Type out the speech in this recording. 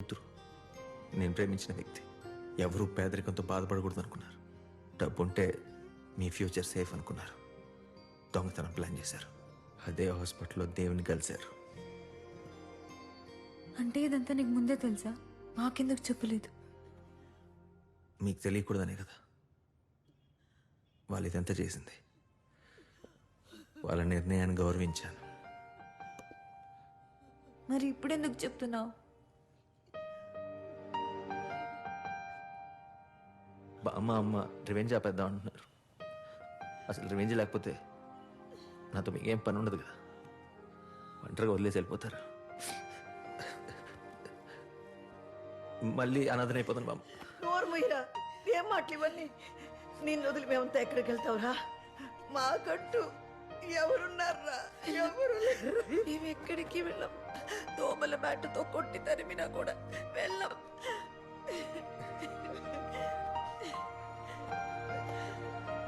కూతురు, నేను ప్రేమించిన వ్యక్తి. ఎవరూ పేదరికంతో బాధపడకూడదు అనుకున్నారు. డబ్బుంటే మీ ఫ్యూచర్ సేఫ్ అనుకున్నారు. దొంగతనం ప్లాన్ చేశారు. అదే హాస్పిటల్లో దేవుని కలిశారు. అంటే ఇదంతా నీకు ముందే తెలుసా? మాకెందుకు చెప్పలేదు? మీకు తెలియకూడదనే కదా వాళ్ళు ఇదంతా చేసింది. వాళ్ళ నిర్ణయాన్ని గౌరవించాను. మరి ఇప్పుడెందుకు చెప్తున్నావు? అమ్మ రివెంజ్ ఆపేద్దాం అంటున్నారు. అసలు రివెంజ్ లేకపోతే నాతో మీకేం పని ఉండదు కదా. ఒంటరిగా వదిలేసి వెళ్ళిపోతారు. మళ్ళీ అనాథన అయిపోతాను బామ్మ. నోర్మయ్యరా, ఏం మాటలు ఇవన్నీ? నిన్ను వదిలి మేమంతా ఎక్కడికి వెళ్తావురా? మాకంటూ ఎవరున్నారా? ఎవరు లేరు. మేము ఎక్కడికి వెళ్ళాం. దోమల బ్యాటుతో కొట్టి తరిమినా కూడా